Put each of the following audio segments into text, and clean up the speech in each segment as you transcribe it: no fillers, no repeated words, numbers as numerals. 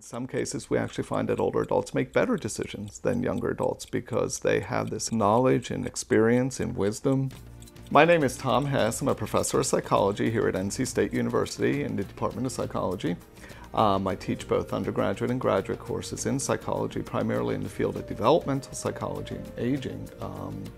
some cases, we actually find that older adults make better decisions than younger adults because they have this knowledge and experience and wisdom. My name is Tom Hess. I'm a professor of psychology here at NC State University in the Department of Psychology. I teach both undergraduate and graduate courses in psychology, primarily in the field of developmental psychology and aging,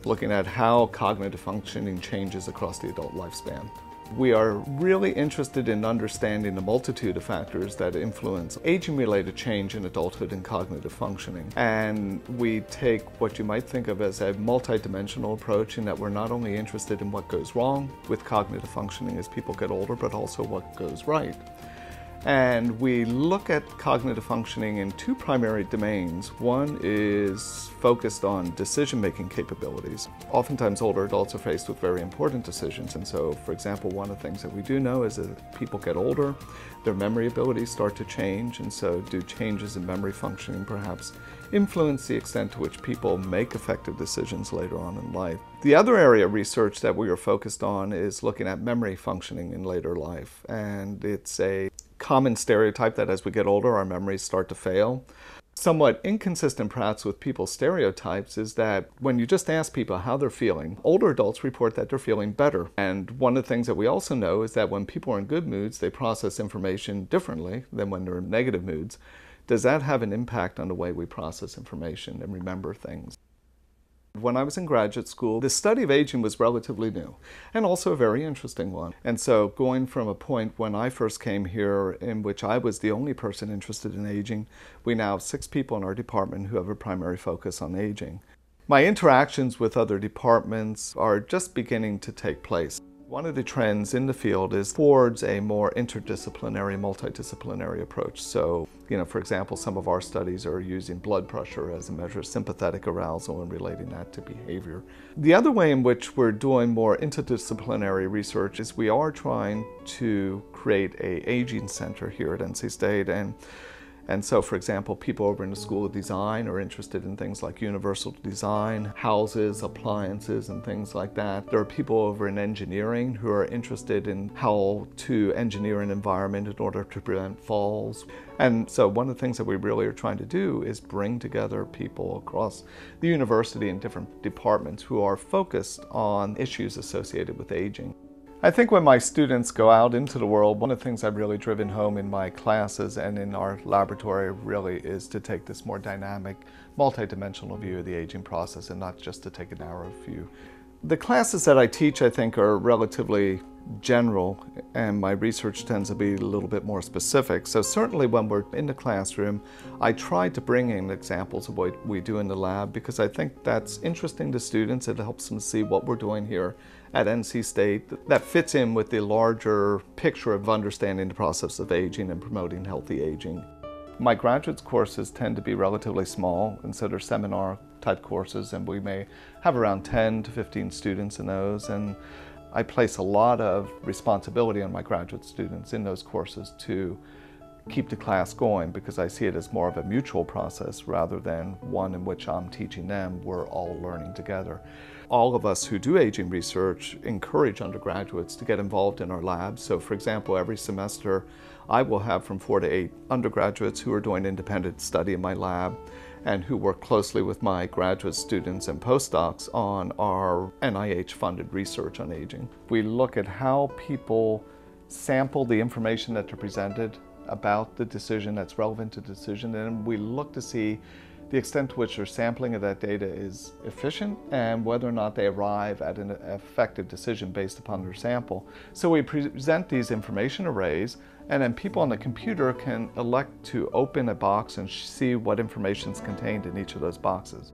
looking at how cognitive functioning changes across the adult lifespan. We are really interested in understanding the multitude of factors that influence aging-related change in adulthood and cognitive functioning. And we take what you might think of as a multidimensional approach in that we're not only interested in what goes wrong with cognitive functioning as people get older, but also what goes right. And we look at cognitive functioning in two primary domains. One is focused on decision-making capabilities. Oftentimes older adults are faced with very important decisions, and so, for example, one of the things that we do know is that people get older, their memory abilities start to change, and so do changes in memory functioning perhaps influence the extent to which people make effective decisions later on in life. The other area of research that we are focused on is looking at memory functioning in later life, and it's a common stereotype that as we get older, our memories start to fail. Somewhat inconsistent perhaps with people's stereotypes is that when you just ask people how they're feeling, older adults report that they're feeling better. And one of the things that we also know is that when people are in good moods, they process information differently than when they're in negative moods. Does that have an impact on the way we process information and remember things? When I was in graduate school, the study of aging was relatively new and also a very interesting one. And so going from a point when I first came here in which I was the only person interested in aging, we now have 6 people in our department who have a primary focus on aging. My interactions with other departments are just beginning to take place. One of the trends in the field is towards a more interdisciplinary, multidisciplinary approach. So, for example, some of our studies are using blood pressure as a measure of sympathetic arousal and relating that to behavior. The other way in which we're doing more interdisciplinary research is we are trying to create an aging center here at NC State. And so, for example, people over in the School of Design are interested in things like universal design, houses, appliances, and things like that. There are people over in engineering who are interested in how to engineer an environment in order to prevent falls. And so one of the things that we really are trying to do is bring together people across the university in different departments who are focused on issues associated with aging. I think when my students go out into the world, one of the things I've really driven home in my classes and in our laboratory really is to take this more dynamic, multidimensional view of the aging process and not just to take a narrow view. The classes that I teach, I think, are relatively general, and my research tends to be a little bit more specific. So certainly when we're in the classroom, I try to bring in examples of what we do in the lab because I think that's interesting to students. It helps them see what we're doing here at NC State that fits in with the larger picture of understanding the process of aging and promoting healthy aging. My graduate courses tend to be relatively small, and so they're seminar type courses, and we may have around 10 to 15 students in those. And I place a lot of responsibility on my graduate students in those courses to keep the class going because I see it as more of a mutual process rather than one in which I'm teaching them. We're all learning together. All of us who do aging research encourage undergraduates to get involved in our labs. So for example, every semester I will have from 4 to 8 undergraduates who are doing independent study in my lab and who work closely with my graduate students and postdocs on our NIH-funded research on aging. We look at how people sample the information that they're presented about the decision that's relevant to the decision, and we look to see the extent to which their sampling of that data is efficient and whether or not they arrive at an effective decision based upon their sample. So we present these information arrays, and then people on the computer can elect to open a box and see what information is contained in each of those boxes.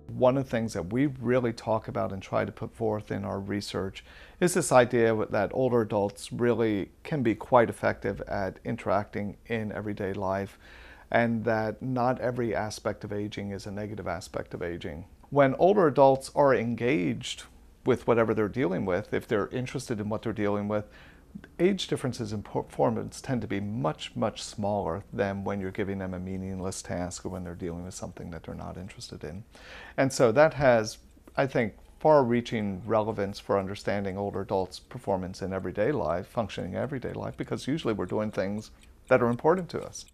One of the things that we really talk about and try to put forth in our research is this idea that older adults really can be quite effective at interacting in everyday life, and that not every aspect of aging is a negative aspect of aging. When older adults are engaged with whatever they're dealing with, if they're interested in what they're dealing with, age differences in performance tend to be much, much smaller than when you're giving them a meaningless task or when they're dealing with something that they're not interested in. And so that has, I think, far-reaching relevance for understanding older adults' performance in everyday life, functioning in everyday life, because usually we're doing things that are important to us.